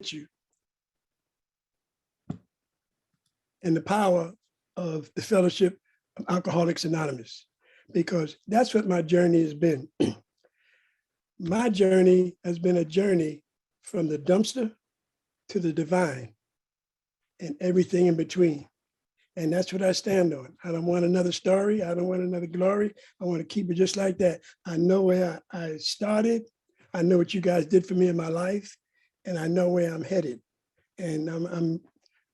you and the power of the Fellowship of Alcoholics Anonymous, because that's what my journey has been. My journey has been a journey from the dumpster to the divine and everything in between. And that's what I stand on. I don't want another story. I don't want another glory. I want to keep it just like that. I know where I started. I know what you guys did for me in my life, and I know where I'm headed. And I'm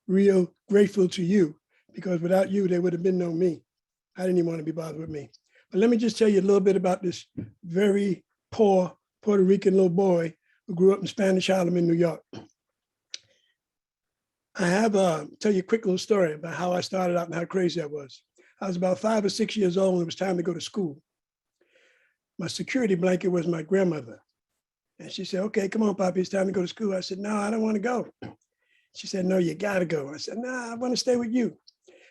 real grateful to you, because without you, there would have been no me. I didn't even want to be bothered with me. But let me just tell you a little bit about this very poor Puerto Rican little boy who grew up in Spanish Harlem in New York. I have tell you a quick little story about how I started out and how crazy I was. I was about 5 or 6 years old and it was time to go to school. My security blanket was my grandmother. And she said, okay, come on, Poppy, it's time to go to school. I said, no, I don't want to go. She said, no, you gotta go. I said, no, I want to stay with you.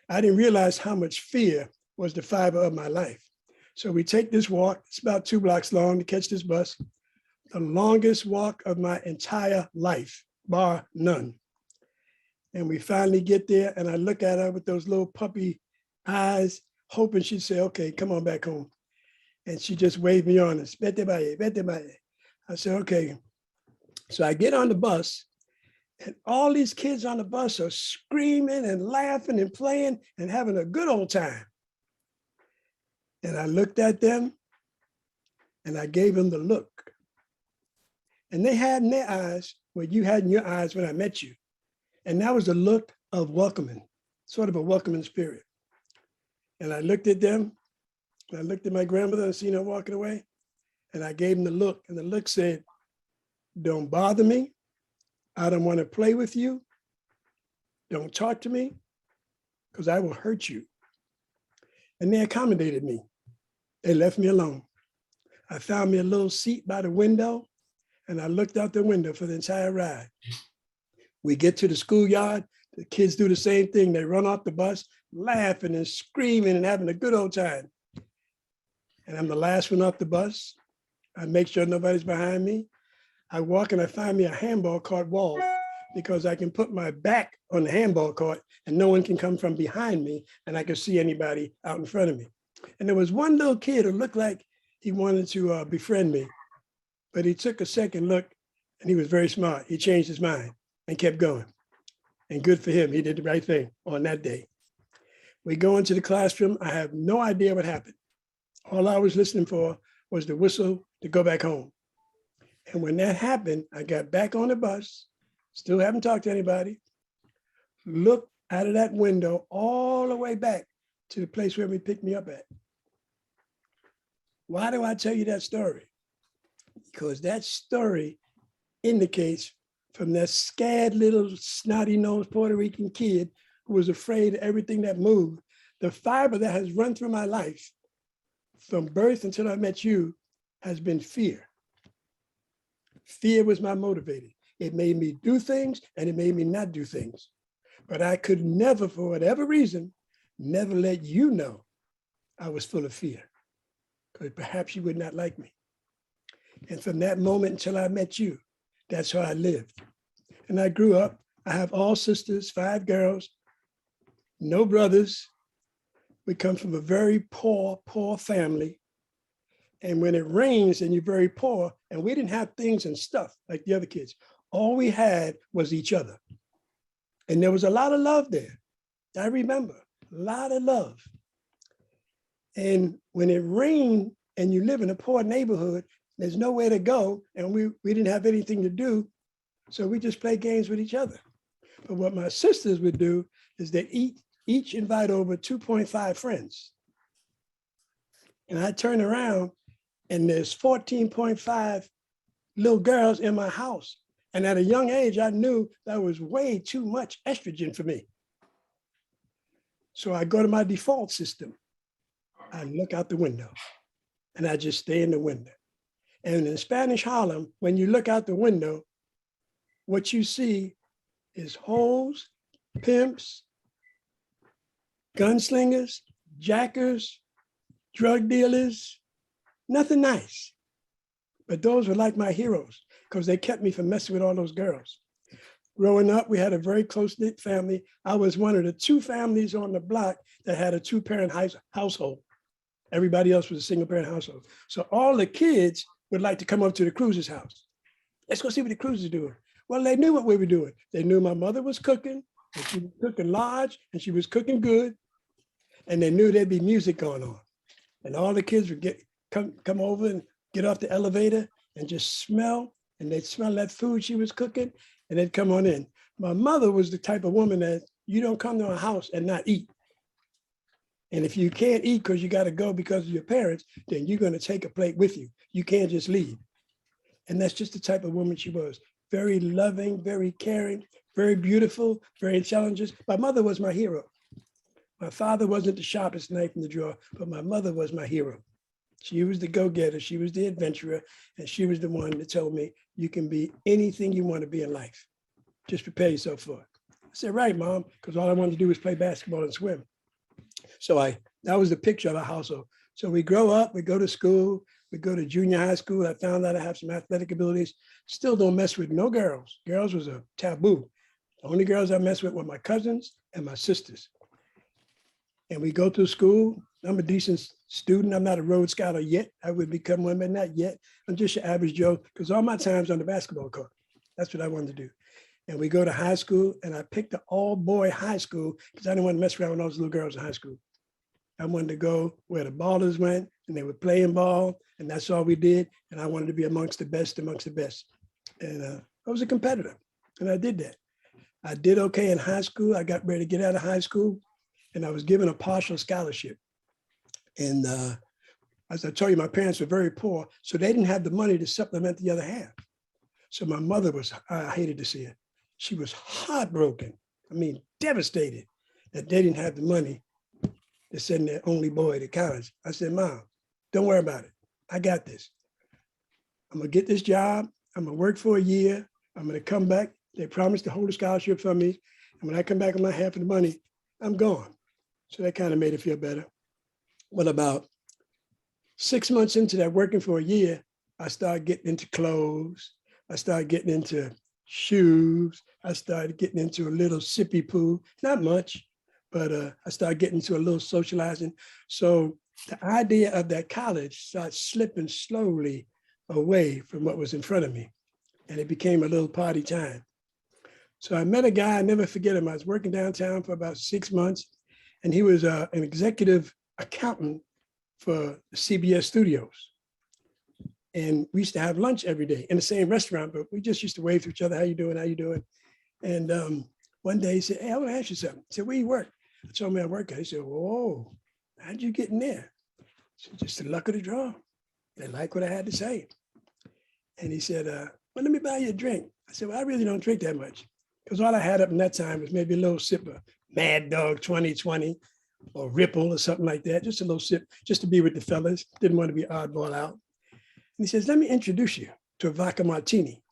I didn't realize how much fear was the fiber of my life. So we take this walk, it's about 2 blocks long to catch this bus, the longest walk of my entire life, bar none. And we finally get there and I look at her with those little puppy eyes, hoping she'd say, okay, come on back home. And she just waved me on and said, vete vaya, vete vaya. I said, okay. So I get on the bus and all these kids on the bus are screaming and laughing and playing and having a good old time. And I looked at them and I gave them the look. And they had in their eyes what you had in your eyes when I met you. And that was the look of welcoming, sort of a welcoming spirit. And I looked at them, and I looked at my grandmother and seen her walking away, and I gave them the look, and the look said, don't bother me. I don't want to play with you. Don't talk to me, because I will hurt you. And they accommodated me. They left me alone. I found me a little seat by the window, and I looked out the window for the entire ride. We get to the schoolyard, the kids do the same thing. They run off the bus, laughing and screaming and having a good old time. And I'm the last one off the bus. I make sure nobody's behind me. I walk and I find me a handball court wall, because I can put my back on the handball court and no one can come from behind me and I can see anybody out in front of me. And there was one little kid who looked like he wanted to befriend me, but he took a second look and he was very smart. He changed his mind and kept going. And good for him, he did the right thing on that day. We go into the classroom. I have no idea what happened. All I was listening for was the whistle to go back home. And when that happened, I got back on the bus, still haven't talked to anybody, looked out of that window all the way back to the place where we picked me up at. Why do I tell you that story? Because that story indicates from that scared little snotty-nosed Puerto Rican kid who was afraid of everything that moved, the fiber that has run through my life from birth until I met you has been fear. Fear was my motivator. It made me do things and it made me not do things. But I could never, for whatever reason, never let you know I was full of fear, because perhaps you would not like me. And from that moment until I met you, that's how I lived. And I grew up. I have all sisters, 5 girls, no brothers. We come from a very poor family. And when it rains and you're very poor, and we didn't have things and stuff like the other kids, all we had was each other. And there was a lot of love there. I remember, a lot of love. And when it rained and you live in a poor neighborhood, there's nowhere to go, and we didn't have anything to do, so we just play games with each other. But what my sisters would do is they each invite over 2.5 friends. And I turn around, and there's 14.5 little girls in my house. And at a young age, I knew that was way too much estrogen for me. So I go to my default system. I look out the window, and I just stay in the window. And in Spanish Harlem, when you look out the window, what you see is hoes, pimps, gunslingers, jackers, drug dealers, nothing nice. But those were like my heroes, because they kept me from messing with all those girls. Growing up, we had a very close-knit family. I was one of the 2 families on the block that had a 2-parent household. Everybody else was a single-parent household. So all the kids would like to come up to the Cruz's house. Let's go see what the Cruz's are doing. Well, they knew what we were doing. They knew my mother was cooking, and she was cooking large, and she was cooking good, and they knew there'd be music going on. And all the kids would come over and get off the elevator and just smell, and they'd smell that food she was cooking, and they'd come on in. My mother was the type of woman that you don't come to a house and not eat. And if you can't eat because you got to go because of your parents, then you're going to take a plate with you. You can't just leave. And that's just the type of woman she was. Very loving, very caring, very beautiful, very intelligent. My mother was my hero. My father wasn't the sharpest knife in the drawer, but my mother was my hero. She was the go-getter, she was the adventurer, and she was the one that told me, you can be anything you want to be in life. Just prepare yourself for it. I said, right, Mom, because all I wanted to do was play basketball and swim. So that was the picture of our household. So we grow up, we go to school, we go to junior high school. I found out I have some athletic abilities. Still don't mess with no girls. Girls was a taboo. The only girls I messed with were my cousins and my sisters. And we go through school. I'm a decent student. I'm not a Rhodes Scholar yet. I would become one, but not yet. I'm just your average Joe, because all my time's on the basketball court. That's what I wanted to do. And we go to high school, and I picked an all-boy high school because I didn't want to mess around with those little girls in high school. I wanted to go where the ballers went, and they were playing ball, and that's all we did. And I wanted to be amongst the best. And I was a competitor, and I did that. I did okay in high school. I got ready to get out of high school, and I was given a partial scholarship. And as I told you, my parents were very poor, so they didn't have the money to supplement the other half. So my mother was, I hated to see it. She was heartbroken. I mean, devastated that they didn't have the money to send their only boy to college. I said, Mom, don't worry about it. I got this. I'm gonna get this job. I'm gonna work for a year. I'm gonna come back. They promised to hold a scholarship for me. And when I come back with my half of the money, I'm gone. So that kind of made it feel better. Well, about 6 months into that, working for a year, I started getting into clothes. I started getting into shoes. I started getting into a little sippy poo, not much, but I started getting into a little socializing. So the idea of that college started slipping slowly away from what was in front of me. And it became a little party time. So I met a guy, I never forget him. I was working downtown for about 6 months, and he was an executive accountant for CBS Studios. And we used to have lunch every day in the same restaurant, but we just used to wave to each other, how you doing, how you doing? And one day he said, hey, I want to ask you something. I said, where you work? I told him I work. He said, whoa, how'd you get in there? I said, just the luck of the draw. They liked what I had to say. And he said, well, let me buy you a drink. I said, well, I really don't drink that much, because all I had up in that time was maybe a little sip of Mad Dog 2020 or Ripple or something like that, just a little sip, just to be with the fellas. Didn't want to be oddball out. And he says, let me introduce you to a vodka martini.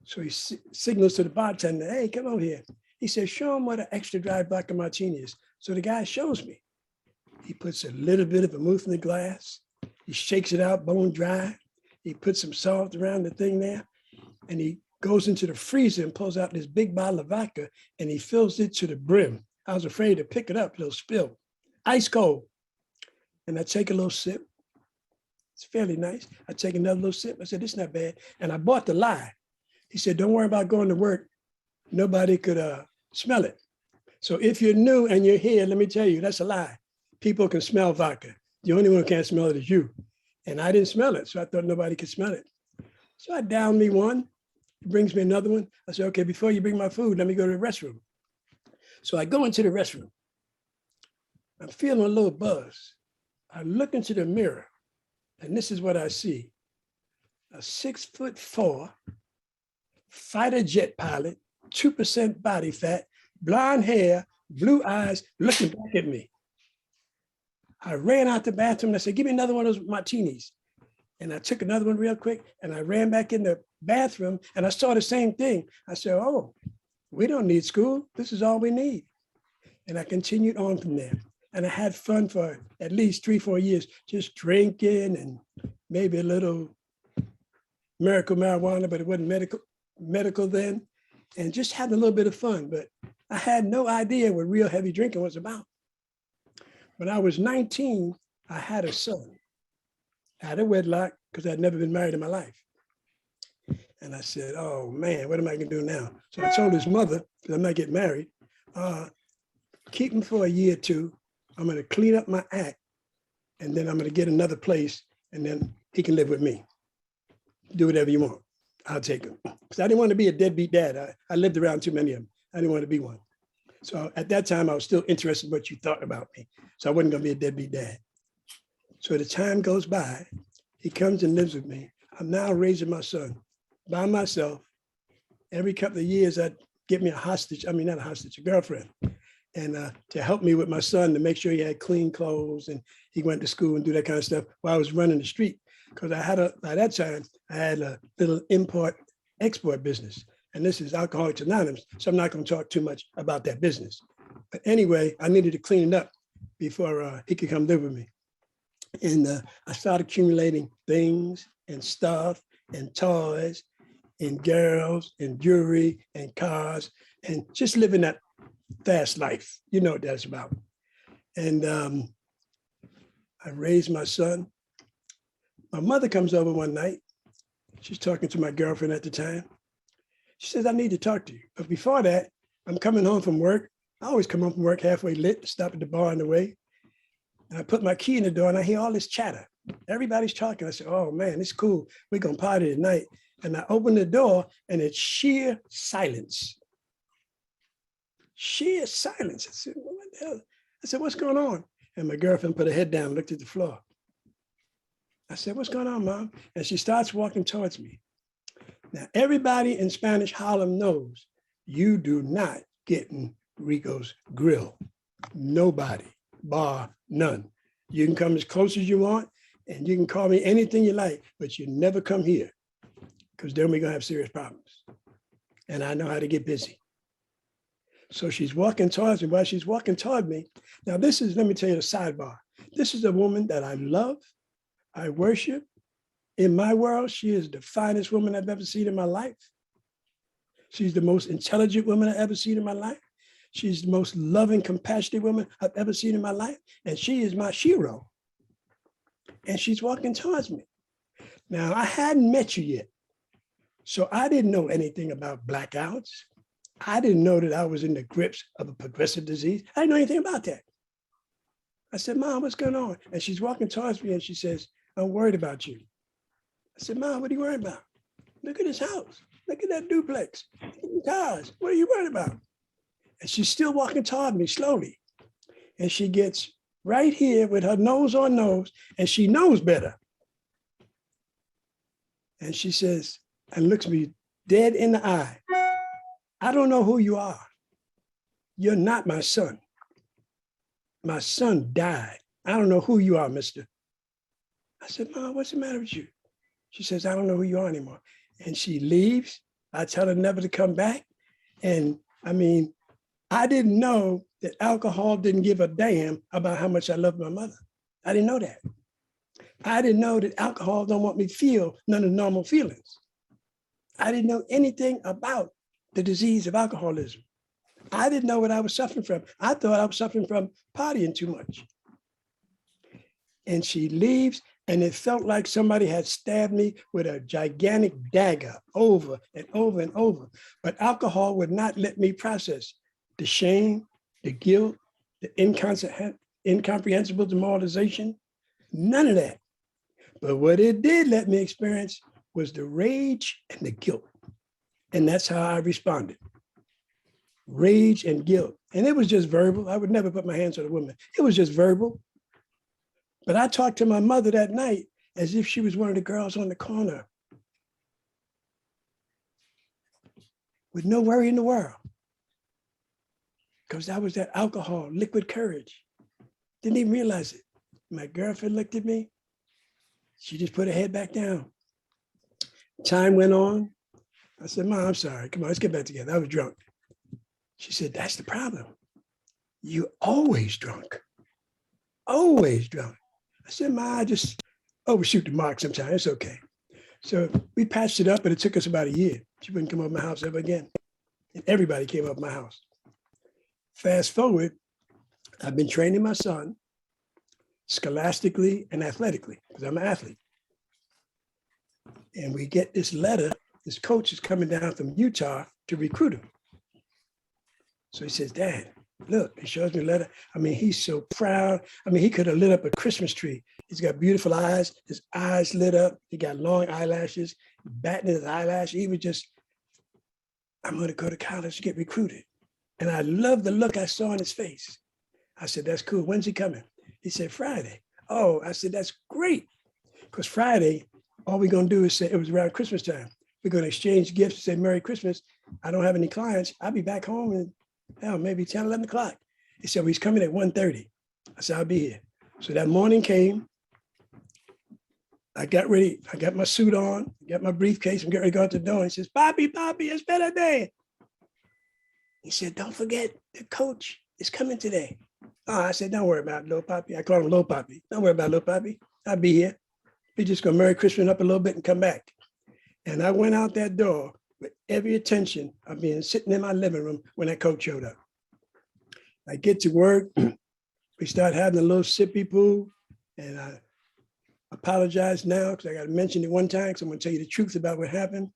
So he signals to the bartender, hey, come over here. He says, show him what an extra dry vodka martini is. So the guy shows me. He puts a little bit of vermouth in the glass. He shakes it out bone dry. He puts some salt around the thing there. And he goes into the freezer and pulls out this big bottle of vodka, and he fills it to the brim. I was afraid to pick it up, it'll spill. Ice cold. And I take a little sip. It's fairly nice. I take another little sip. I said, this is not bad. And I bought the lie. He said, don't worry about going to work. Nobody could smell it. So if you're new and you're here, let me tell you, that's a lie. People can smell vodka. The only one who can't smell it is you. And I didn't smell it, so I thought nobody could smell it. So I downed me one. He brings me another one. I said, okay, before you bring my food, let me go to the restroom. So I go into the restroom. I'm feeling a little buzz. I look into the mirror, and this is what I see. A 6'4" fighter jet pilot, 2% body fat, blonde hair, blue eyes, looking back at me. I ran out the bathroom and I said, give me another one of those martinis. And I took another one real quick, and I ran back in the bathroom, and I saw the same thing. I said, oh, we don't need school. This is all we need. And I continued on from there. And I had fun for at least 3-4 years, just drinking and maybe a little miracle marijuana, but it wasn't medical then. and just having a little bit of fun. But I had no idea what real heavy drinking was about. When I was 19, I had a son out of wedlock because I'd never been married in my life. And I said, oh man, what am I gonna do now? So I told his mother, because I'm not getting married, keep him for a year or two. I'm gonna clean up my act, and then I'm gonna get another place, and then he can live with me. Do whatever you want. I'll take him. Because I didn't want to be a deadbeat dad. I lived around too many of them. I didn't want to be one. So at that time, I was still interested in what you thought about me. So I wasn't going to be a deadbeat dad. So the time goes by. He comes and lives with me. I'm now raising my son by myself. Every couple of years, I'd get me a girlfriend. And to help me with my son, to make sure he had clean clothes and he went to school and do that kind of stuff while I was running the street. Because by that time, I had a little import-export business. And this is Alcoholics Anonymous, so I'm not going to talk too much about that business. But anyway, I needed to clean it up before he could come live with me. And I started accumulating things and stuff and toys and girls and jewelry and cars and just living that fast life. You know what that's about. And I raised my son. My mother comes over one night. She's talking to my girlfriend at the time. She says, I need to talk to you. But before that, I'm coming home from work. I always come home from work halfway lit, stop at the bar on the way. And I put my key in the door and I hear all this chatter. Everybody's talking. I said, oh man, it's cool. We're going to party tonight. And I open the door and it's sheer silence. Sheer silence. I said, what the hell? I said, what's going on? And my girlfriend put her head down and looked at the floor. I said, what's going on, Mom? And she starts walking towards me. Now, everybody in Spanish Harlem knows you do not get in Rico's grill. Nobody, bar none. You can come as close as you want, and you can call me anything you like, but you never come here, because then we're going to have serious problems. And I know how to get busy. So she's walking towards me. While she's walking toward me, now this is, let me tell you the sidebar. This is a woman that I love, I worship. In my world, she is the finest woman I've ever seen in my life. She's the most intelligent woman I've ever seen in my life. She's the most loving, compassionate woman I've ever seen in my life. And she is my hero. And she's walking towards me. Now, I hadn't met you yet. So I didn't know anything about blackouts. I didn't know that I was in the grips of a progressive disease. I didn't know anything about that. I said, Mom, what's going on? And she's walking towards me and she says, I'm worried about you. I said, Mom, what are you worried about? Look at this house. Look at that duplex. Look at the cars. What are you worried about? And she's still walking toward me slowly. And she gets right here with her nose on nose, and she knows better. And she says, and looks me dead in the eye. I don't know who you are. You're not my son. My son died. I don't know who you are, mister. I said, Mom, what's the matter with you? She says, I don't know who you are anymore. And she leaves. I tell her never to come back. And I mean, I didn't know that alcohol didn't give a damn about how much I loved my mother. I didn't know that. I didn't know that alcohol don't want me to feel none of the normal feelings. I didn't know anything about the disease of alcoholism. I didn't know what I was suffering from. I thought I was suffering from partying too much. And she leaves, and it felt like somebody had stabbed me with a gigantic dagger over and over and over. But alcohol would not let me process the shame, the guilt, the incomprehensible demoralization, none of that. But what it did let me experience was the rage and the guilt. And that's how I responded. Rage and guilt. And it was just verbal. I would never put my hands on a woman. It was just verbal. But I talked to my mother that night as if she was one of the girls on the corner with no worry in the world. Because that was that alcohol, liquid courage. Didn't even realize it. My girlfriend looked at me. She just put her head back down. Time went on. I said, Mom, I'm sorry. Come on, let's get back together. I was drunk. She said, that's the problem. You always drunk. Always drunk. I said, Ma, I just overshoot the mark sometimes. It's okay. So we patched it up, but it took us about a year. She wouldn't come over my house ever again. and everybody came up my house. Fast forward, I've been training my son scholastically and athletically, because I'm an athlete. And we get this letter, this coach is coming down from Utah to recruit him. So he says, Dad, look, he shows me a letter. I mean, he's so proud. I mean, he could have lit up a Christmas tree. He's got beautiful eyes. His eyes lit up. He got long eyelashes, batting his eyelash. He was just, I'm going to go to college to get recruited. And I love the look I saw on his face. I said, that's cool. When's he coming? He said, Friday. Oh, I said, that's great. Because Friday, all we're going to do is say, it was around Christmas time. We're going to exchange gifts, say Merry Christmas. I don't have any clients. I'll be back home in maybe 10, 11 o'clock. He said, well, he's coming at 1:30. I said, I'll be here. So that morning came. I got ready. I got my suit on, got my briefcase. I'm getting ready to go out the door. He says, Papi, it's better day. He said, don't forget, the coach is coming today. Oh, I said, don't worry about it, little Papi. I call him little Papi. Don't worry about it, little Papi. I'll be here. We just going to Merry Christmas up a little bit and come back. And I went out that door with every attention of being sitting in my living room when that coach showed up. I get to work. We start having a little sippy pool. And I apologize now because I got to mention it one time because I'm going to tell you the truth about what happened.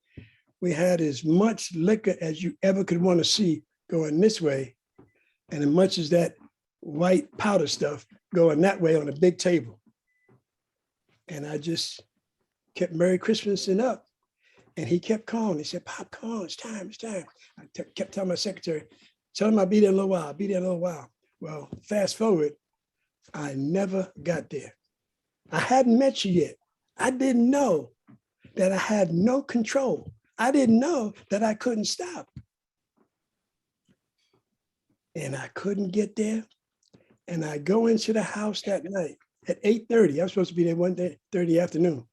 We had as much liquor as you ever could want to see going this way, and as much as that white powder stuff going that way on a big table. And I just kept Merry Christmasing up. And he kept calling. He said, Pop, come on, it's time. I kept telling my secretary, tell him I'll be there in a little while. Well, fast forward, I never got there. I hadn't met you yet. I didn't know that I had no control. I didn't know that I couldn't stop. And I couldn't get there. And I go into the house that night at 8:30. I was supposed to be there 1:30 afternoon.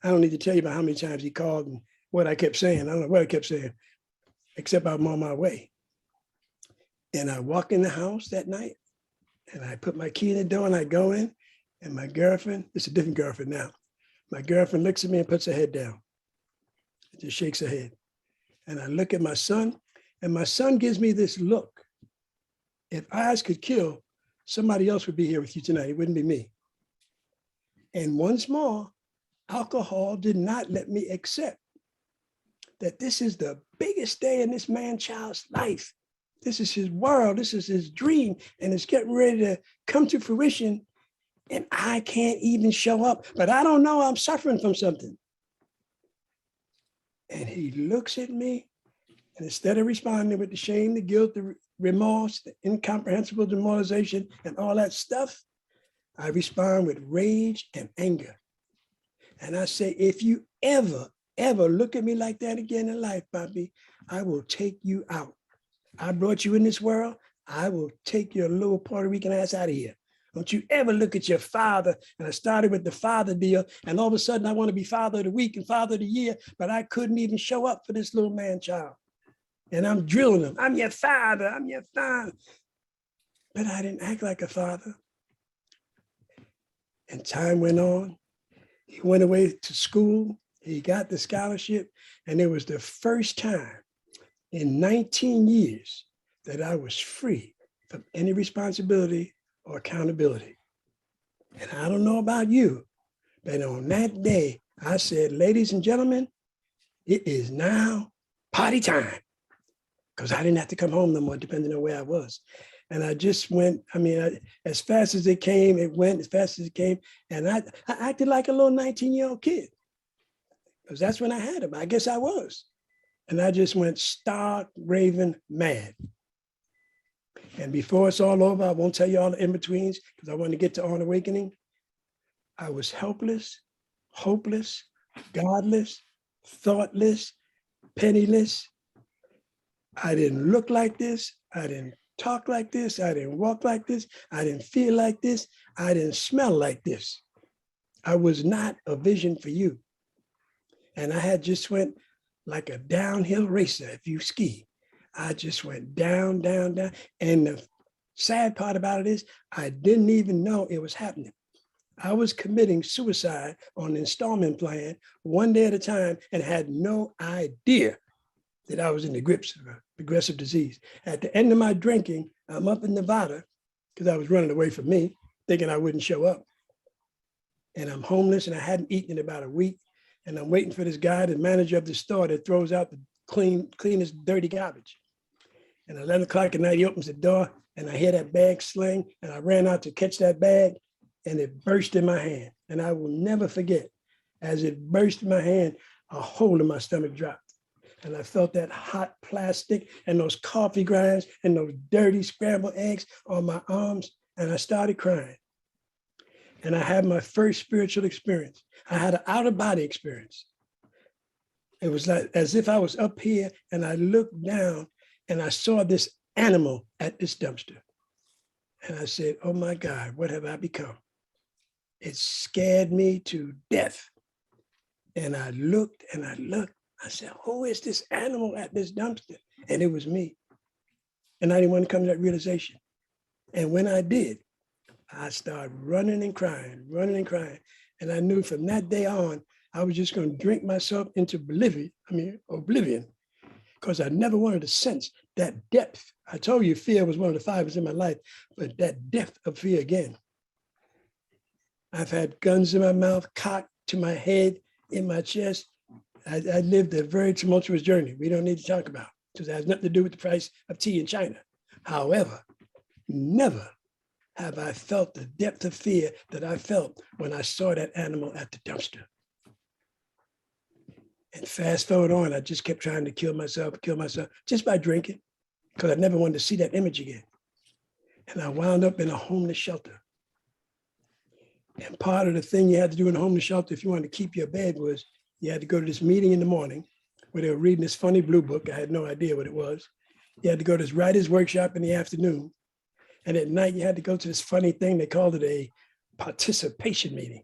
I don't need to tell you about how many times he called and what I kept saying. I don't know what I kept saying, except I'm on my way. And I walk in the house that night and I put my key in the door and I go in, and my girlfriend, it's a different girlfriend now. My girlfriend looks at me and puts her head down. Just shakes her head. And I look at my son, and my son gives me this look. If eyes could kill, somebody else would be here with you tonight. It wouldn't be me. And once more, alcohol did not let me accept that this is the biggest day in this man-child's life. This is his world. This is his dream. And it's getting ready to come to fruition. And I can't even show up. But I don't know, I'm suffering from something. And he looks at me, and instead of responding with the shame, the guilt, the remorse, the incomprehensible demoralization, and all that stuff, I respond with rage and anger. And I say, if you ever look at me like that again in life, Papi, I will take you out. I brought you in this world. I will take your little Puerto Rican ass out of here. Don't you ever look at your father. And I started with the father deal. And all of a sudden I want to be father of the week and father of the year, but I couldn't even show up for this little man child. And I'm drilling him. I'm your father. I'm your father. But I didn't act like a father. And time went on. He went away to school. He got the scholarship. And it was the first time in 19 years that I was free from any responsibility or accountability. And I don't know about you, but on that day, I said, ladies and gentlemen, it is now party time. Because I didn't have to come home no more, depending on where I was. And I just went, as fast as it came, it went as fast as it came. And I acted like a little 19-year-old kid. Because that's when I had him. I guess I was. And I just went stark, raving mad. And before it's all over, I won't tell you all the in-betweens because I want to get to On Awakening. I was helpless, hopeless, godless, thoughtless, penniless. I didn't look like this. I didn't talk like this. I didn't walk like this. I didn't feel like this. I didn't smell like this. I was not a vision for you. And I had just went like a downhill racer if you ski. I just went down, down, down. And the sad part about it is I didn't even know it was happening. I was committing suicide on an installment plan one day at a time and had no idea that I was in the grips of a progressive disease. At the end of my drinking, I'm up in Nevada because I was running away from me, thinking I wouldn't show up. And I'm homeless and I hadn't eaten in about a week. And I'm waiting for this guy, the manager of the store, that throws out the cleanest dirty garbage. And 11 o'clock at night, he opens the door and I hear that bag sling and I ran out to catch that bag and it burst in my hand. And I will never forget, as it burst in my hand, a hole in my stomach dropped. And I felt that hot plastic and those coffee grinds and those dirty scrambled eggs on my arms. And I started crying. And I had my first spiritual experience. I had an out-of-body experience. It was like as if I was up here and I looked down and I saw this animal at this dumpster. And I said, oh my God, what have I become? It scared me to death. And I looked and I looked. I said, who is this animal at this dumpster? And it was me. And I didn't want to come to that realization. And when I did, I started running and crying. And I knew from that day on, I was just going to drink myself into oblivion, because I never wanted to sense that depth. I told you fear was one of the fibers in my life, but that depth of fear again. I've had guns in my mouth, cocked to my head, in my chest. I lived a very tumultuous journey we don't need to talk about, because it has nothing to do with the price of tea in China. However, never have I felt the depth of fear that I felt when I saw that animal at the dumpster. And fast forward on, I just kept trying to kill myself just by drinking, because I never wanted to see that image again. And I wound up in a homeless shelter. And part of the thing you had to do in a homeless shelter if you wanted to keep your bed was you had to go to this meeting in the morning where they were reading this funny blue book. I had no idea what it was. You had to go to this writer's workshop in the afternoon. And at night, you had to go to this funny thing. They called it a participation meeting.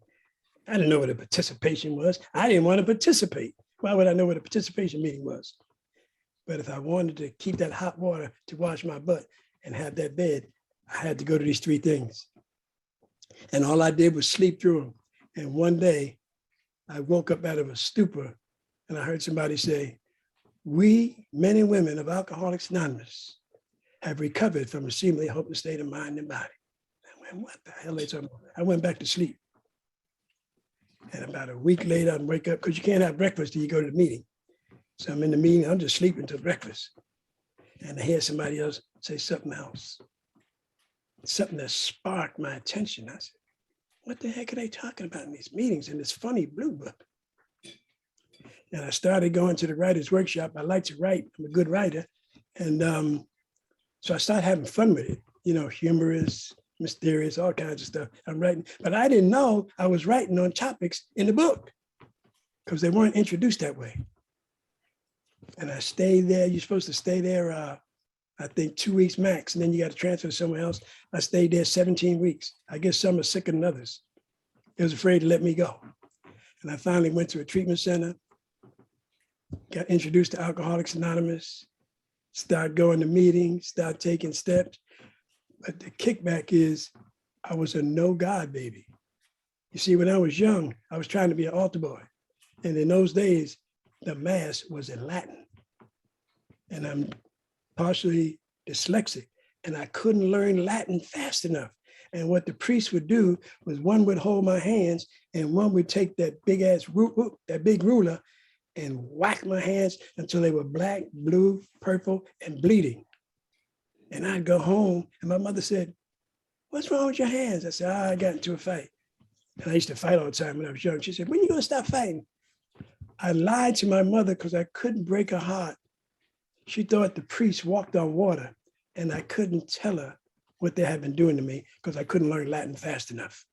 I didn't know what a participation was. I didn't want to participate. Why would I know what a participation meeting was? But if I wanted to keep that hot water to wash my butt and have that bed, I had to go to these three things. And all I did was sleep through them. And one day, I woke up out of a stupor and I heard somebody say, we, men and women of Alcoholics Anonymous, have recovered from a seemingly hopeless state of mind and body. I went, what the hell are they talking about? I went back to sleep. And about a week later, I'd wake up, because you can't have breakfast till you go to the meeting. So I'm in the meeting, I'm just sleeping till breakfast. And I hear somebody else say something else. Something that sparked my attention. I said, what the heck are they talking about in these meetings in this funny blue book? And I started going to the writer's workshop. I like to write, I'm a good writer. And so I started having fun with it, humorous, mysterious, all kinds of stuff. I'm writing, but I didn't know I was writing on topics in the book because they weren't introduced that way. And I stayed there. You're supposed to stay there, I think 2 weeks max, and then you got to transfer somewhere else. I stayed there 17 weeks. I guess some are sicker than others. They was afraid to let me go. And I finally went to a treatment center, got introduced to Alcoholics Anonymous, started going to meetings, started taking steps. But the kickback is I was a no God baby. You see, when I was young, I was trying to be an altar boy. And in those days, the mass was in Latin. And I'm partially dyslexic, and I couldn't learn Latin fast enough. And what the priest would do was one would hold my hands and one would take that big ass, that big ruler and whack my hands until they were black, blue, purple, and bleeding. And I'd go home and my mother said, what's wrong with your hands? I said, I got into a fight. And I used to fight all the time when I was young. She said, when are you gonna stop fighting? I lied to my mother because I couldn't break her heart. She thought the priest walked on water and I couldn't tell her what they had been doing to me because I couldn't learn Latin fast enough.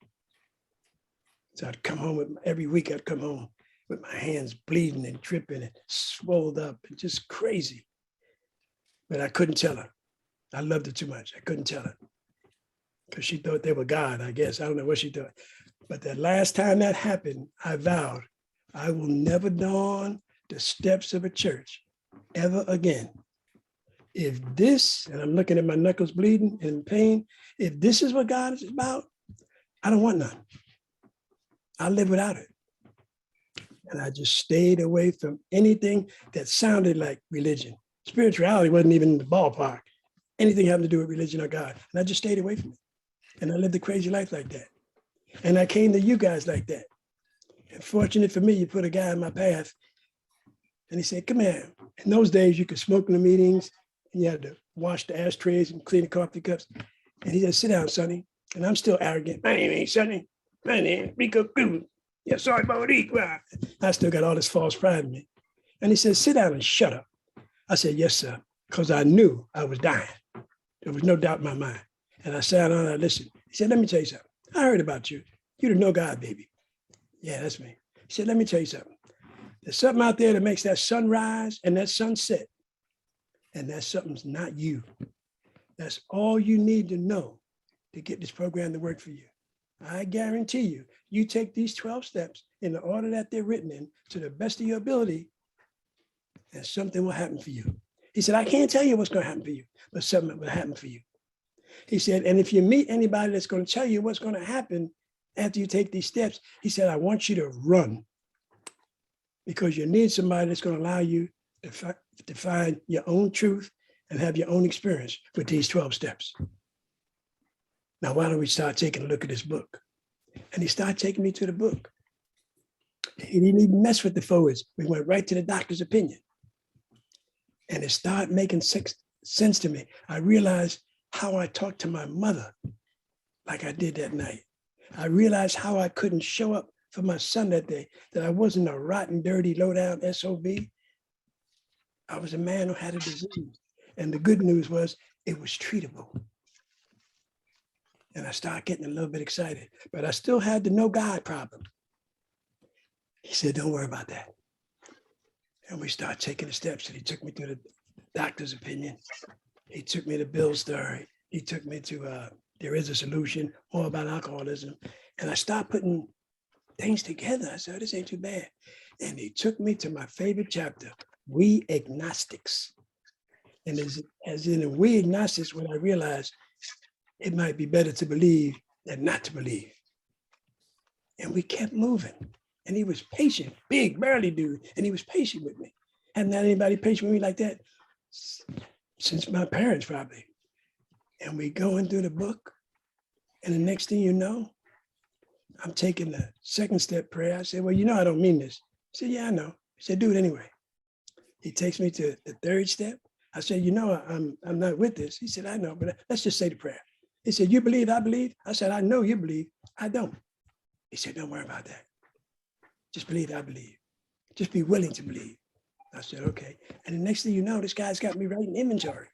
So I'd come home every week I'd come home with my hands bleeding and dripping and swelled up and just crazy. But I couldn't tell her. I loved her too much. I couldn't tell her because she thought they were God, I guess. I don't know what she thought. But the last time that happened, I vowed I will never dawn the steps of a church ever again. If this, and I'm looking at my knuckles bleeding and in pain, if this is what God is about, I don't want none. I'll live without it. And I just stayed away from anything that sounded like religion. Spirituality wasn't even in the ballpark. Anything having to do with religion or God. And I just stayed away from it. And I lived a crazy life like that. And I came to you guys like that. And fortunate for me, you put a guy in my path and he said, come here. In those days, you could smoke in the meetings and you had to wash the ashtrays and clean the coffee cups. And he said, sit down, Sonny. And I'm still arrogant. My name ain't Sonny. My name is Rico. Yeah, sorry about Rico. I still got all this false pride in me. And he said, sit down and shut up. I said, yes, sir, because I knew I was dying. There was no doubt in my mind. And I sat down and I listened. He said, let me tell you something. I heard about you. You're the no God, baby. Yeah, that's me. He said, let me tell you something. There's something out there that makes that sun rise and that sun set. And that something's not you. That's all you need to know to get this program to work for you. I guarantee you, you take these 12 steps in the order that they're written in to the best of your ability, and something will happen for you. He said, I can't tell you what's going to happen for you, but something will happen for you. He said, and if you meet anybody that's going to tell you what's going to happen after you take these steps, he said, I want you to run, because you need somebody that's going to allow you to find your own truth and have your own experience with these 12 steps. Now, why don't we start taking a look at this book? And he started taking me to the book. He didn't even mess with the FOTS. We went right to the doctor's opinion. And it started making sense to me. I realized how I talked to my mother like I did that night. I realized how I couldn't show up for my son that day, that I wasn't a rotten, dirty, low-down SOB. I was a man who had a disease. And the good news was it was treatable. And I started getting a little bit excited, but I still had the no God problem. He said, don't worry about that. And we started taking the steps. And he took me to the doctor's opinion. He took me to Bill's story. He took me to There Is a Solution, more about alcoholism. And I started putting things together. I said, this ain't too bad. And he took me to my favorite chapter, We Agnostics. And as in We Agnostics, when I realized it might be better to believe than not to believe. And we kept moving. And he was patient, big, burly dude. And he was patient with me. Hadn't had anybody patient with me like that since my parents, probably. And we going through the book. And the next thing you know, I'm taking the second step prayer. I said, well, you know, I don't mean this. He said, yeah, I know. He said, do it anyway. He takes me to the third step. I said, you know, I'm not with this. He said, I know, but let's just say the prayer. He said, you believe, I believe? I said, I know you believe. I don't. He said, don't worry about that. Just believe, I believe. Just be willing to believe. I said, okay. And the next thing you know, this guy's got me writing inventory.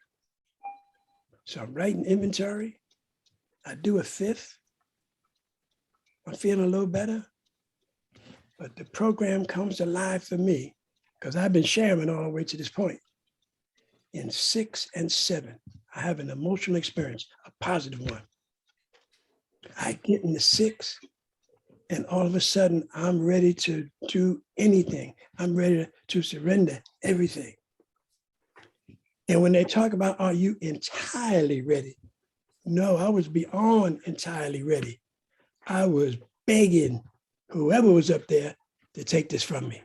So I'm writing inventory. I do a fifth. I'm feeling a little better. But the program comes alive for me because I've been sharing all the way to this point. In 6 and 7, I have an emotional experience, a positive one. I get in the 6, and all of a sudden, I'm ready to do anything. I'm ready to surrender everything. And when they talk about, are you entirely ready? No, I was beyond entirely ready. I was begging whoever was up there to take this from me.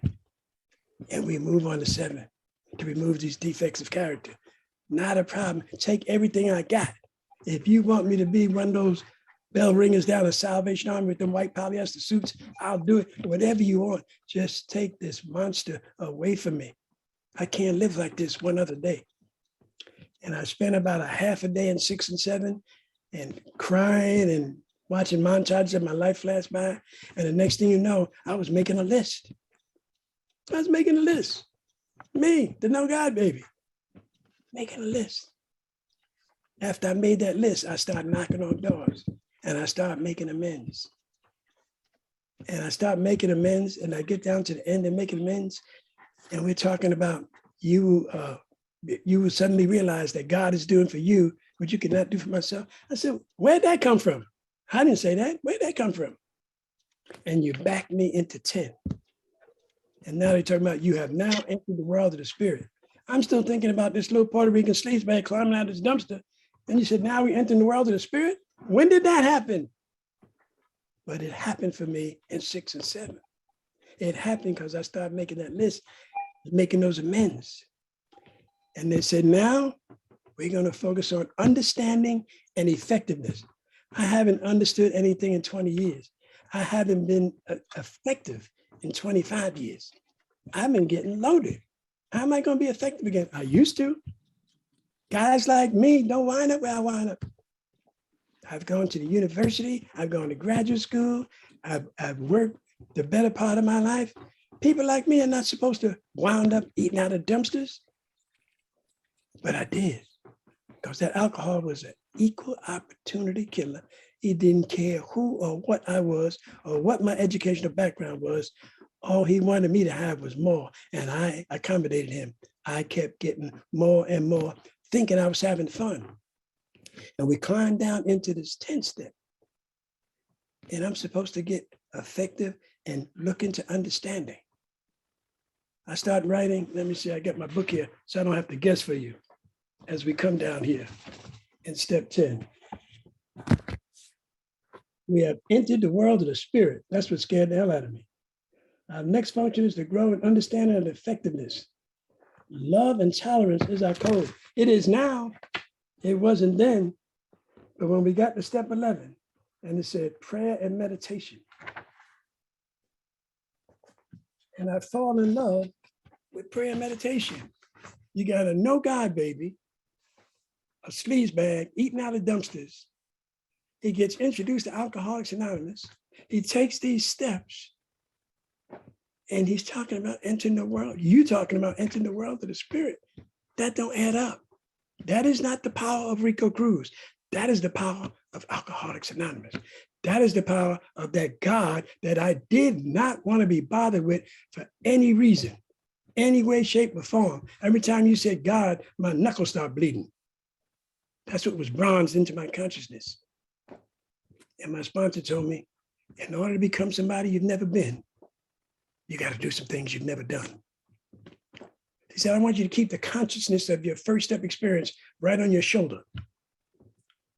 And we move on to 7, to remove these defects of character. Not a problem. Take everything I got. If you want me to be one of those bell ringers down the Salvation Army with them white polyester suits, I'll do it. Whatever you want. Just take this monster away from me. I can't live like this one other day. And I spent about a half a day in 6 and 7 and crying and watching montages of my life flash by. And the next thing you know, I was making a list. I was making a list. Me, the no God baby, making a list. After I made that list, I started knocking on doors and I started making amends. And I start making amends and I get down to the end and making amends. And we're talking about you will suddenly realize that God is doing for you what you could not do for myself. I said, where'd that come from? I didn't say that. Where'd that come from? And you backed me into 10. And now they're talking about you have now entered the world of the spirit. I'm still thinking about this little Puerto Rican slave bag climbing out of this dumpster. And you said, now we enter the world of the spirit? When did that happen? But it happened for me in 6 and 7. It happened because I started making that list, making those amends. And they said, now we're going to focus on understanding and effectiveness. I haven't understood anything in 20 years. I haven't been effective in 25 years. I've been getting loaded. How am I going to be effective again? I used to. Guys like me don't wind up where I wind up. I've gone to the university. I've gone to graduate school. I've worked the better part of my life. People like me are not supposed to wind up eating out of dumpsters. But I did, because that alcohol was an equal opportunity killer. He didn't care who or what I was or what my educational background was. All he wanted me to have was more, and I accommodated him. I kept getting more and more, thinking I was having fun. And we climbed down into this 10th step. And I'm supposed to get effective and look into understanding. I start writing. Let me see, I got my book here, so I don't have to guess for you as we come down here in step 10. We have entered the world of the spirit. That's what scared the hell out of me. Our next function is to grow in understanding and effectiveness. Love and tolerance is our code. It is now. It wasn't then. But when we got to step 11, and it said prayer and meditation. And I fall in love with prayer and meditation. You got to know God, baby. A sleaze bag eating out of dumpsters. He gets introduced to Alcoholics Anonymous. He takes these steps and he's talking about entering the world. You talking about entering the world of the spirit. That don't add up. That is not the power of Rico Cruz. That is the power of Alcoholics Anonymous. That is the power of that God that I did not want to be bothered with for any reason, any way, shape, or form. Every time you said God, my knuckles start bleeding. That's what was bronzed into my consciousness. And my sponsor told me, in order to become somebody you've never been, you got to do some things you've never done. He said, I want you to keep the consciousness of your first step experience right on your shoulder.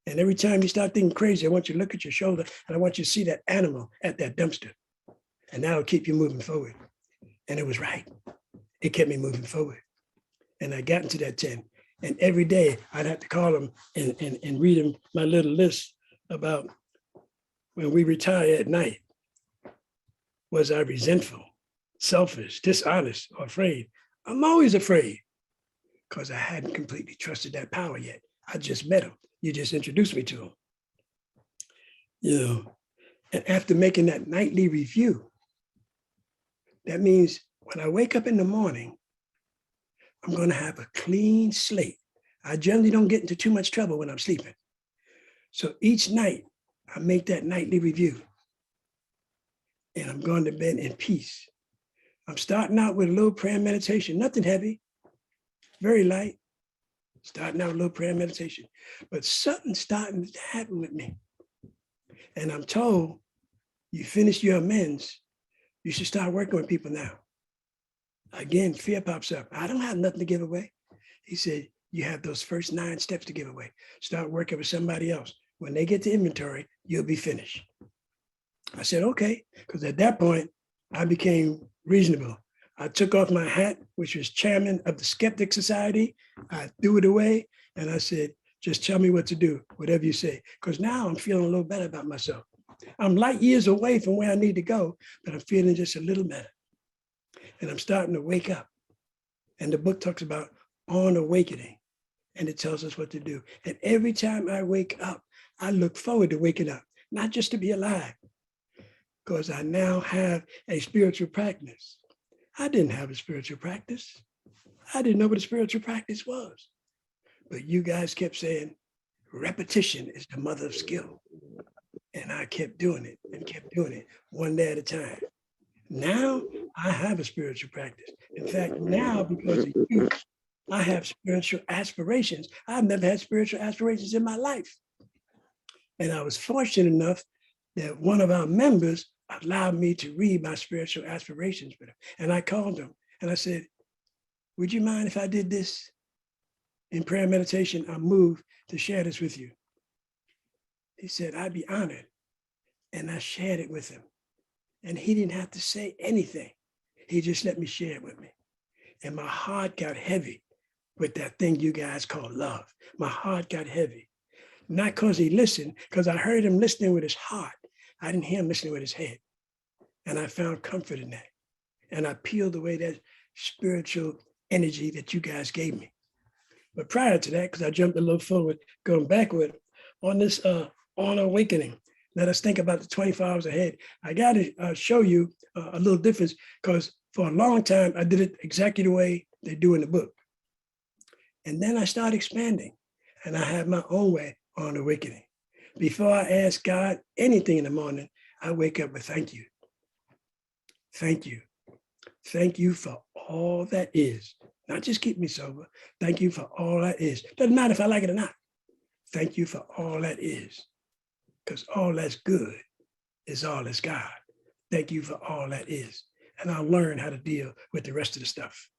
And every time you start thinking crazy, I want you to look at your shoulder and I want you to see that animal at that dumpster. And that'll keep you moving forward. And it was right. It kept me moving forward. And I got into that 10. And every day I'd have to call him and read him my little list about when we retire at night. Was I resentful, selfish, dishonest, or afraid? I'm always afraid because I hadn't completely trusted that power yet. I just met him. You just introduced me to him. You know, and after making that nightly review, that means when I wake up in the morning, I'm going to have a clean slate. I generally don't get into too much trouble when I'm sleeping. So each night, I make that nightly review. And I'm going to bed in peace. I'm starting out with a little prayer and meditation, nothing heavy, very light. Starting out with a little prayer and meditation. But something's starting to happen with me. And I'm told, you finished your amends, you should start working with people now. Again, fear pops up. I don't have nothing to give away. He said, you have those first 9 steps to give away. Start working with somebody else. When they get to inventory, you'll be finished. I said, okay, because at that point, I became reasonable. I took off my hat, which was chairman of the Skeptic Society. I threw it away and I said, just tell me what to do, whatever you say. Because now I'm feeling a little better about myself. I'm light years away from where I need to go, but I'm feeling just a little better. And I'm starting to wake up. And the book talks about on awakening, and it tells us what to do. And every time I wake up, I look forward to waking up, not just to be alive, because I now have a spiritual practice. I didn't have a spiritual practice. I didn't know what a spiritual practice was. But you guys kept saying, repetition is the mother of skill. And I kept doing it and kept doing it one day at a time. Now I have a spiritual practice. In fact, now because of you, I have spiritual aspirations. I've never had spiritual aspirations in my life. And I was fortunate enough that one of our members allowed me to read my spiritual aspirations with him. And I called him and I said, would you mind if I did this? In prayer and meditation, I'm moved to share this with you. He said, I'd be honored. And I shared it with him. And he didn't have to say anything. He just let me share it with me. And my heart got heavy with that thing you guys call love. My heart got heavy. Not because he listened, because I heard him listening with his heart. I didn't hear him listening with his head. And I found comfort in that. And I peeled away that spiritual energy that you guys gave me. But prior to that, because I jumped a little forward, going backward, on this on awakening, let us think about the 24 hours ahead. I got to show you a little difference, because for a long time, I did it exactly the way they do in the book. And then I started expanding, and I have my own way on awakening. Before I ask God anything in the morning, I wake up with thank you. Thank you. Thank you for all that is. Not just keep me sober. Thank you for all that is. Doesn't matter if I like it or not. Thank you for all that is. Because all that's good is all that's God. Thank you for all that is. And I'll learn how to deal with the rest of the stuff.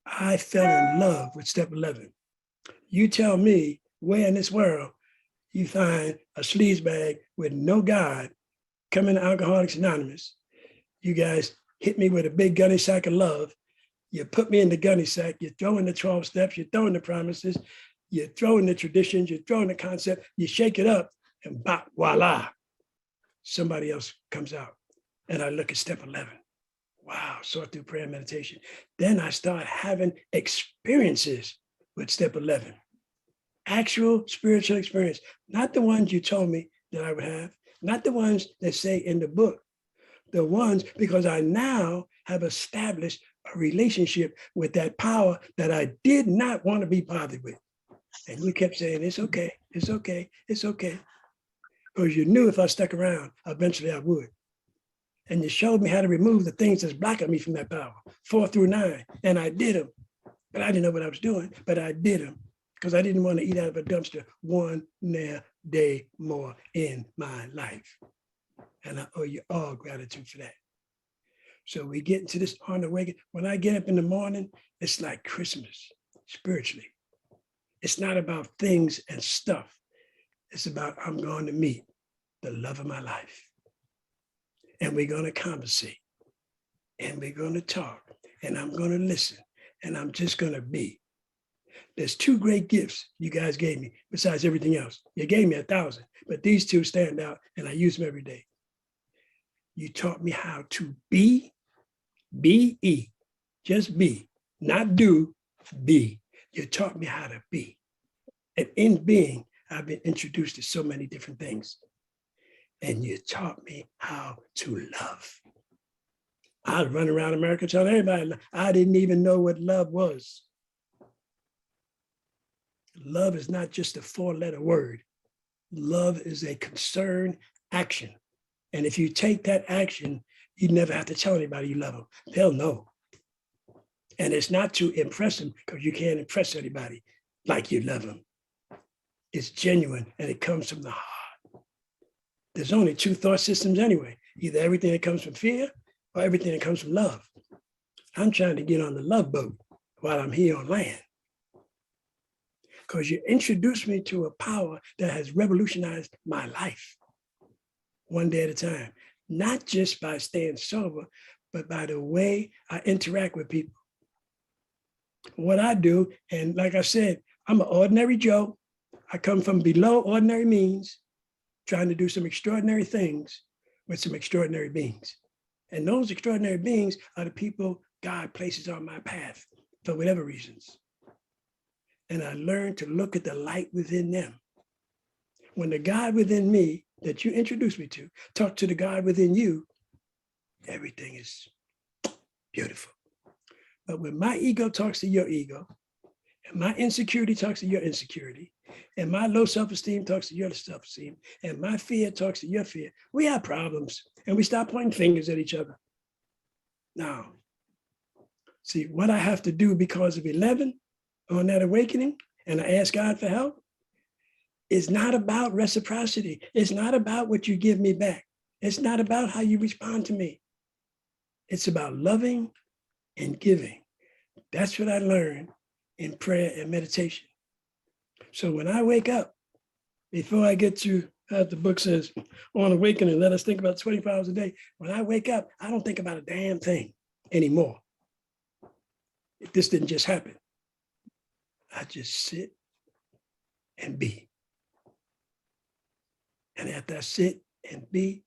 I fell in love with step 11. You tell me where in this world you find a sleazebag with no God coming to Alcoholics Anonymous. You guys hit me with a big gunny sack of love. You put me in the gunny sack. You're throwing the 12 steps. You're throwing the promises. You're throwing the traditions. You're throwing the concept. You shake it up and bop, voila. Somebody else comes out. And I look at step 11. Wow, sort through prayer and meditation. Then I start having experiences with step 11. Actual spiritual experience. Not the ones you told me that I would have. Not the ones that say in the book. The ones, because I now have established a relationship with that power that I did not want to be bothered with. And you kept saying, it's okay, it's okay, it's okay. Because you knew if I stuck around, eventually I would. And you showed me how to remove the things that's blocking me from that power, 4 through 9. And I did them. But I didn't know what I was doing, but I did them because I didn't want to eat out of a dumpster one day more in my life. And I owe you all gratitude for that. So we get into this on the way. When I get up in the morning, it's like Christmas spiritually. It's not about things and stuff. It's about I'm going to meet the love of my life. And we're going to conversate. And we're going to talk. And I'm going to listen. And I'm just going to be. There's 2 great gifts you guys gave me besides everything else. You gave me 1,000, but these 2 stand out and I use them every day. You taught me how to be, just be, not do, be. You taught me how to be. And in being, I've been introduced to so many different things. And you taught me how to love. I'd run around America telling everybody, I didn't even know what love was. Love is not just a 4-letter word. Love is a concerned action. And if you take that action, you never have to tell anybody you love them. They'll know. And it's not to impress them, because you can't impress anybody like you love them. It's genuine and it comes from the heart. There's only 2 thought systems anyway, either everything that comes from fear or everything that comes from love. I'm trying to get on the love boat while I'm here on land. Because you introduced me to a power that has revolutionized my life one day at a time, not just by staying sober, but by the way I interact with people. What I do, and like I said, I'm an ordinary Joe. I come from below ordinary means, trying to do some extraordinary things with some extraordinary beings. And those extraordinary beings are the people God places on my path for whatever reasons. And I learned to look at the light within them. When the God within me that you introduced me to talk to the God within you, everything is beautiful. But when my ego talks to your ego, and my insecurity talks to your insecurity, and my low self-esteem talks to your self-esteem, and my fear talks to your fear, we have problems and we stop pointing fingers at each other. Now, see, what I have to do because of 11 on that awakening, and I ask God for help, is not about reciprocity. It's not about what you give me back. It's not about how you respond to me. It's about loving and giving. That's what I learned in prayer and meditation. So when I wake up, before I get to As the book says, on awakening, let us think about 24 hours a day. When I wake up, I don't think about a damn thing anymore. This didn't just happen. I just sit and be. And after I sit and be,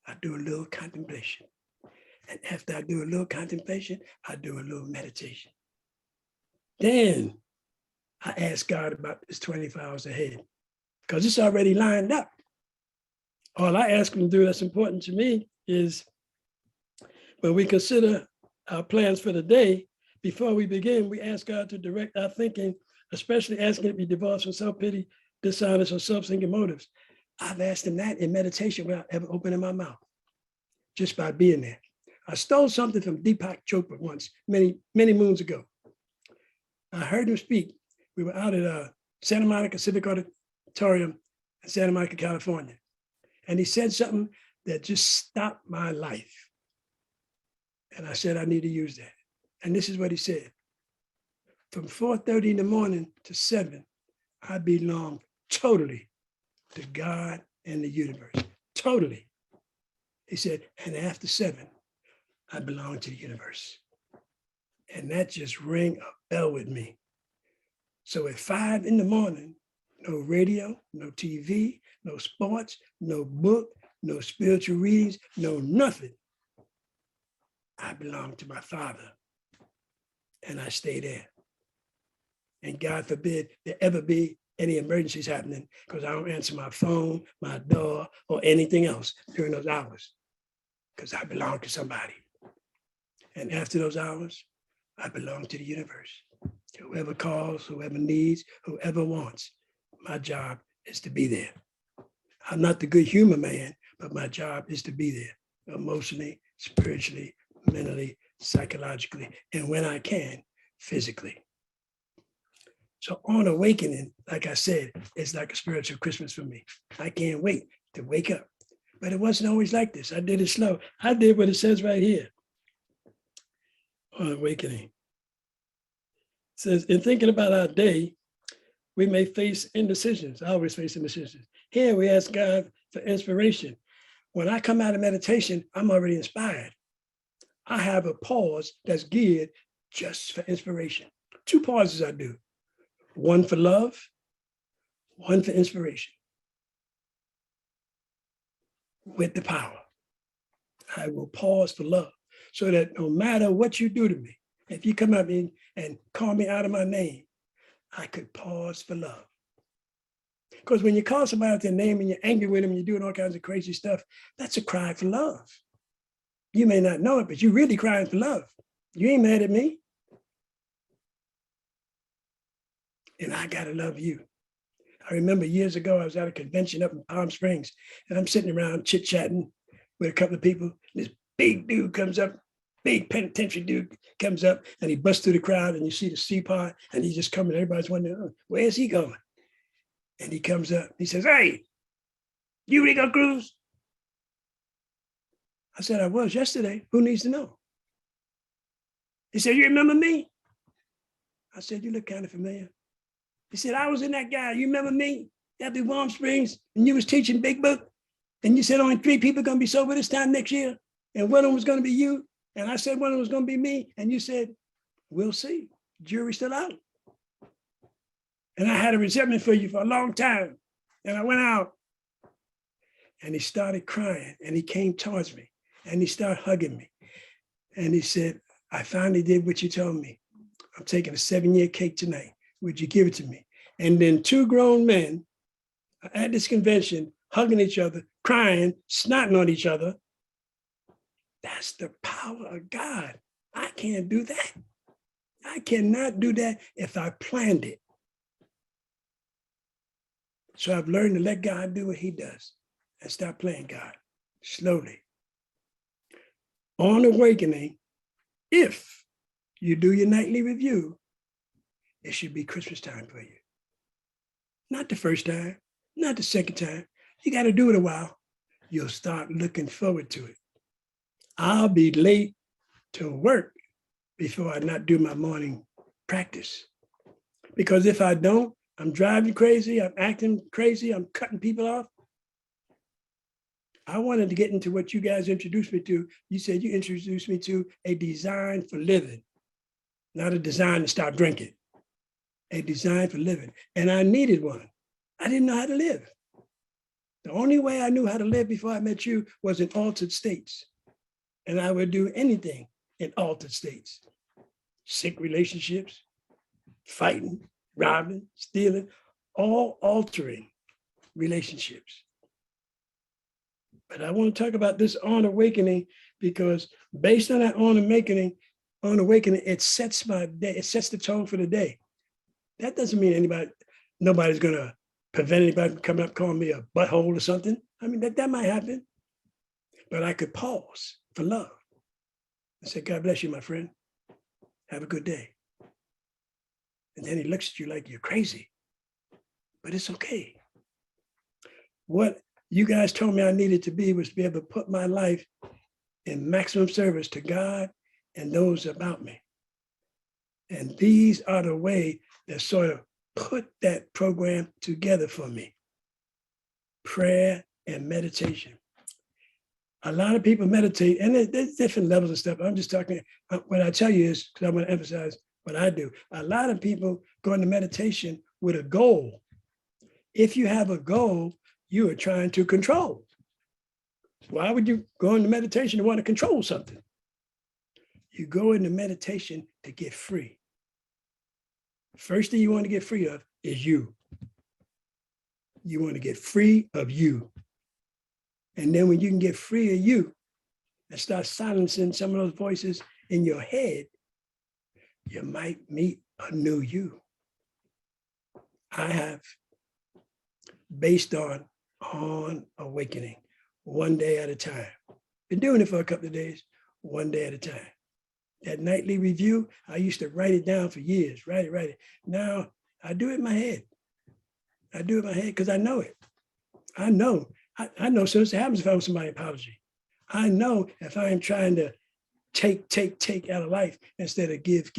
I do a little contemplation. And after I do a little contemplation, I do a little meditation. Then I ask God about this 24 hours ahead because it's already lined up. All I ask him to do that's important to me is when we consider our plans for the day, before we begin, we ask God to direct our thinking, especially asking it to be divorced from self-pity, dishonest, or self-seeking motives. I've asked him that in meditation without ever opening my mouth, just by being there. I stole something from Deepak Chopra once, many moons ago. I heard him speak. We were out at Santa Monica Civic Auditorium in Santa Monica, California. And he said something that just stopped my life. And I said, I need to use that. And this is what he said. From 4:30 in the morning to 7, I belong totally to God and the universe. Totally. He said, and after 7, I belong to the universe. And that just rang a bell with me. So at 5 in the morning, no radio, no TV, no sports, no book, no spiritual readings, no nothing. I belong to my Father. And I stay there. And God forbid there ever be any emergencies happening because I don't answer my phone, my door, or anything else during those hours because I belong to somebody. And after those hours, I belong to the universe. Whoever calls, whoever needs, whoever wants, my job is to be there. I'm not the good humor man, but my job is to be there emotionally, spiritually, mentally, psychologically, and when I can, physically. So on awakening, like I said, it's like a spiritual Christmas for me. I can't wait to wake up. But it wasn't always like this. I did it slow. I did what it says right here on awakening. It says, in thinking about our day, we may face indecisions. I always face indecisions. Here we ask God for inspiration. When I come out of meditation, I'm already inspired. I have a pause that's geared just for inspiration. 2 pauses I do. One for love, one for inspiration. With the power. I will pause for love so that no matter what you do to me, if you come up and call me out of my name, I could pause for love. Because when you call somebody out their name and you're angry with them, you're doing all kinds of crazy stuff, that's a cry for love. You may not know it, but you're really crying for love. You ain't mad at me. And I gotta love you. I remember years ago, I was at a convention up in Palm Springs, and I'm sitting around chit-chatting with a couple of people. This big dude comes up, big penitentiary dude comes up, and he busts through the crowd, and you see the C-pod, and he's just coming. Everybody's wondering, oh, where's he going? And he comes up, he says, hey, you Rico Cruz? I said, I was yesterday. Who needs to know? He said, you remember me? I said, you look kind of familiar. He said, I was in that guy. You remember me? At the Palm Springs, and you was teaching Big Book, and you said only 3 people are going to be sober this time next year, and one of them was going to be you, and I said one of them was going to be me, and you said, we'll see. Jury's still out. And I had a resentment for you for a long time, and I went out, and he started crying, and he came towards me, and he started hugging me, and he said, I finally did what you told me. I'm taking a 7-year cake tonight. Would you give it to me? And then 2 grown men at this convention, hugging each other, crying, snotting on each other. That's the power of God. I can't do that. I cannot do that if I planned it. So I've learned to let God do what he does and stop playing God slowly. On awakening, if you do your nightly review, it should be Christmas time for you. Not the first time, not the second time. You got to do it a while. You'll start looking forward to it. I'll be late to work before I not do my morning practice. Because if I don't, I'm driving crazy. I'm acting crazy. I'm cutting people off. I wanted to get into what you guys introduced me to. You said you introduced me to a design for living, not a design to stop drinking, a design for living. And I needed one. I didn't know how to live. The only way I knew how to live before I met you was in altered states. And I would do anything in altered states. Sick relationships, fighting, robbing, stealing, all altering relationships. But I want to talk about this on awakening because based on that on awakening, it sets my day, it sets the tone for the day. That doesn't mean nobody's gonna prevent anybody from coming up calling me a butthole or something. I mean, that might happen. But I could pause for love and say, God bless you, my friend. Have a good day. And then he looks at you like you're crazy. But it's okay. What you guys told me I needed to be was to be able to put my life in maximum service to God and those about me. And these are the way that sort of put that program together for me. Prayer and meditation. A lot of people meditate, and there's different levels of stuff. I'm just talking, what I tell you is, because I want to emphasize what I do. A lot of people go into meditation with a goal. If you have a goal, you are trying to control. Why would you go into meditation to want to control something? You go into meditation to get free. First thing you want to get free of is you. You want to get free of you. And then when you can get free of you and start silencing some of those voices in your head, you might meet a new you. I have, based on awakening, one day at a time. Been doing it for a couple of days, one day at a time. That nightly review, I used to write it down for years, write it. Now I do it in my head. I do it in my head because I know it. I know as soon as it happens if I owe somebody an apology. I know if I am trying to take out of life instead of give.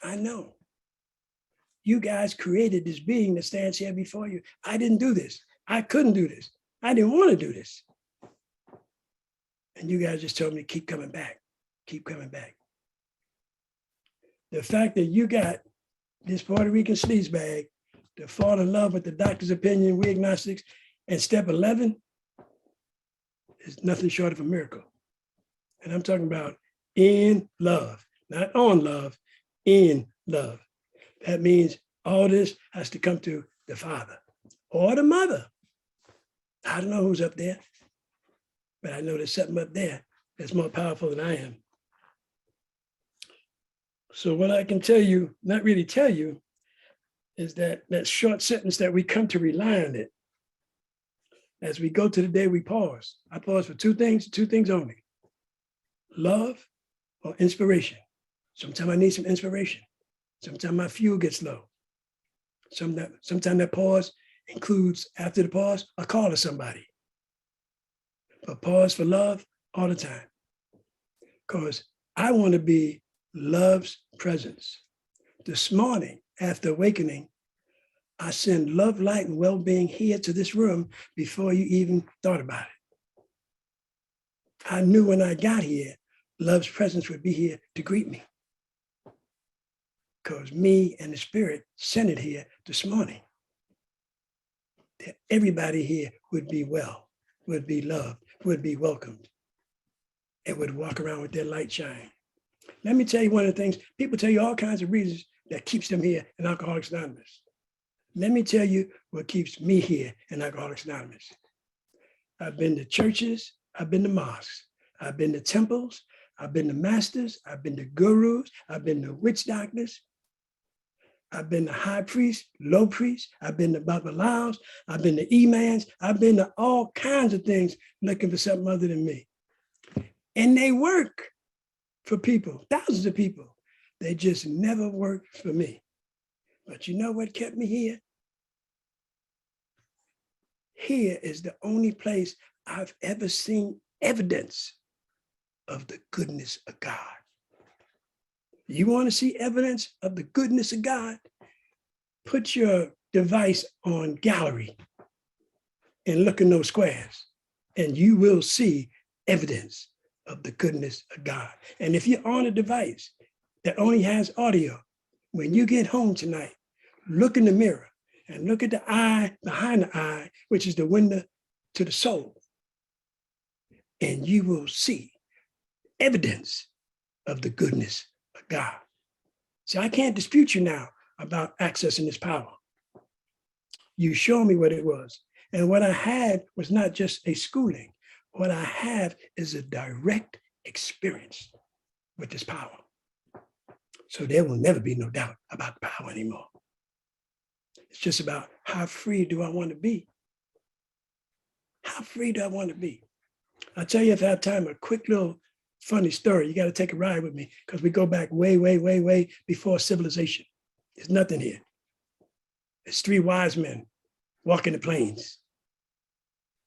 I know. You guys created this being that stands here before you. I didn't do this. I couldn't do this. I didn't want to do this. And you guys just told me, keep coming back. Keep coming back. The fact that you got this Puerto Rican sleazebag to fall in love with the doctor's opinion, we agnostics, and step 11 is nothing short of a miracle. And I'm talking about in love, not on love, in love. That means all this has to come to the father or the mother. I don't know who's up there, but I know there's something up there that's more powerful than I am. So what I can tell you, not really tell you, is that short sentence that we come to rely on it. As we go to the day, we pause. I pause for two things only. Love or inspiration. Sometimes I need some inspiration. Sometimes my fuel gets low. Sometimes that pause includes, after the pause, a call to somebody. But pause for love all the time. Because I want to be love's presence. This morning, after awakening, I send love, light, and well-being here to this room before you even thought about it. I knew when I got here, love's presence would be here to greet me. Because me and the spirit sent it here this morning. That everybody here would be well, would be loved, would be welcomed, and would walk around with their light shine. Let me tell you one of the things, people tell you all kinds of reasons that keeps them here in Alcoholics Anonymous. Let me tell you what keeps me here in Alcoholics Anonymous. I've been to churches, I've been to mosques, I've been to temples, I've been to masters, I've been to gurus, I've been to witch doctors, I've been to high priests, low priests, I've been to babalaos, I've been to imams, I've been to all kinds of things looking for something other than me. And they work for people, thousands of people. They just never worked for me. But you know what kept me here? Here is the only place I've ever seen evidence of the goodness of God. You want to see evidence of the goodness of God? put your device on gallery and look in those squares, and you will see evidence of the goodness of God. And if you're on a device that only has audio, when you get home tonight, look in the mirror and look at the eye behind the eye, which is the window to the soul, and you will see evidence of the goodness of God. So I can't dispute you now about accessing this power. You show me what it was. And what I had was not just a schooling. What I have is a direct experience with this power. So there will never be no doubt about the power anymore. It's just about how free do I want to be? How free do I want to be? I'll tell you if I have time, a quick little funny story. You got to take a ride with me because we go back way, way, way, way before civilization. There's nothing here. There's 3 wise men walking the plains.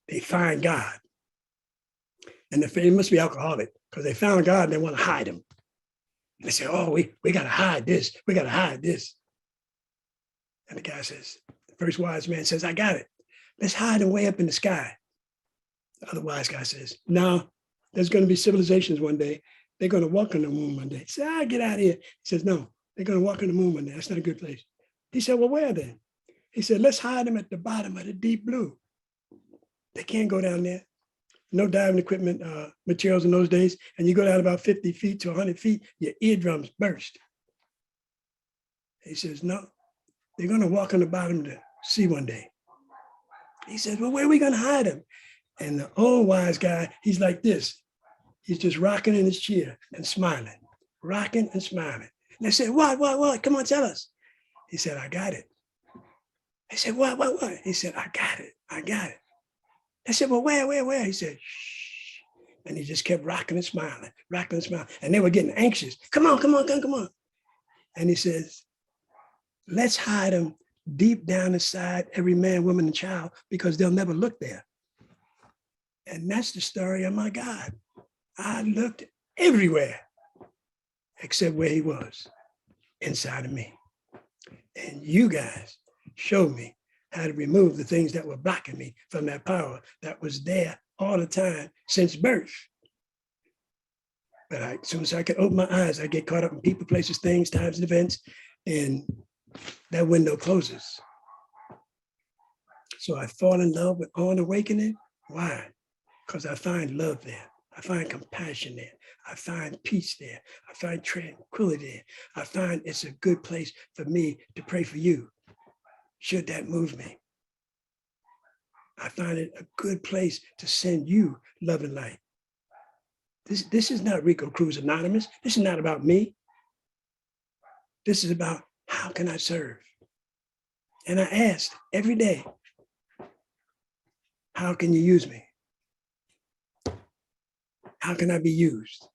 They find God. And they must be alcoholic because they found God and they want to hide him. And they say, oh, we got to hide this. We got to hide this. And the guy says, the first wise man says, I got it. Let's hide him way up in the sky. The other wise guy says, no, there's going to be civilizations one day. They're going to walk on the moon one day. He said, get out of here. He says, no, they're going to walk on the moon one day. That's not a good place. He said, well, where then? He said, let's hide them at the bottom of the deep blue. They can't go down there. No diving equipment materials in those days. And you go down about 50 feet to 100 feet, your eardrums burst. He says, no, they're going to walk on the bottom of the sea one day. He says, well, where are we going to hide them? And the old wise guy, he's like this. He's just rocking in his chair and smiling, rocking and smiling. And they said, what? Come on, tell us. He said, I got it. They said, what? He said, I got it. I said, well, where? He said, shh. And he just kept rocking and smiling. And they were getting anxious. Come on. And he says, let's hide them deep down inside every man, woman, and child because they'll never look there. And that's the story of my God. I looked everywhere except where he was, inside of me. And you guys showed me how to remove the things that were blocking me from that power that was there all the time since birth. But as soon as I could open my eyes, I get caught up in people, places, things, times, and events, and that window closes. So I fall in love with On Awakening. Why? Because I find love there. I find compassion there. I find peace there. I find tranquility there. I find it's a good place for me to pray for you, should that move me. I find it a good place to send you love and light. This is not Rico Cruz Anonymous. This is not about me. This is about how can I serve? And I asked every day, how can you use me? How can I be used?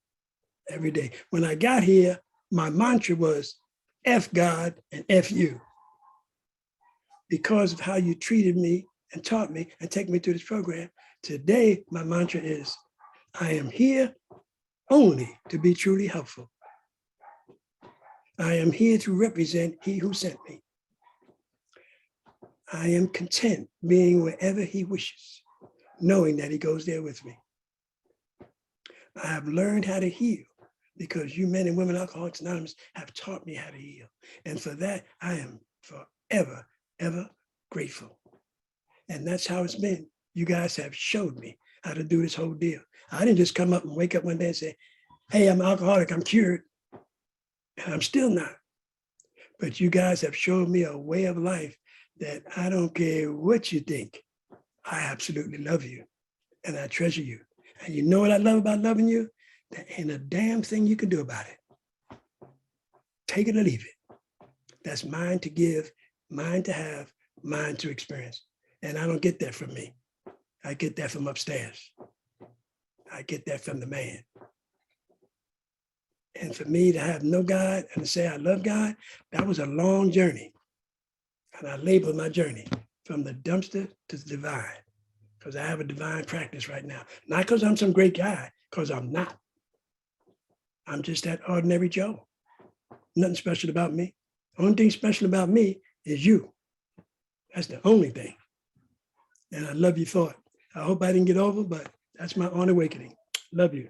Every day. When I got here, my mantra was F God and F you. Because of how you treated me and taught me and taken me through this program, today my mantra is, I am here only to be truly helpful. I am here to represent he who sent me. I am content being wherever he wishes, knowing that he goes there with me. I have learned how to heal because you men and women Alcoholics Anonymous have taught me how to heal. And for that, I am forever, ever grateful. And that's how it's been. You guys have showed me how to do this whole deal. I didn't just come up and wake up one day and say, hey, I'm an alcoholic, I'm cured. And I'm still not. But you guys have showed me a way of life that I don't care what you think. I absolutely love you and I treasure you. And you know what I love about loving you? There ain't a damn thing you can do about it. Take it or leave it. That's mine to give, mine to have, mine to experience. And I don't get that from me. I get that from upstairs. I get that from the man. And for me to have no God and to say I love God, that was a long journey. And I labeled my journey from the dumpster to the divine, because I have a divine practice right now. Not because I'm some great guy, because I'm not. I'm just that ordinary Joe. Nothing special about me. Only thing special about me is you. That's the only thing. And I love your thought. I hope I didn't get over, but that's my own awakening. Love you.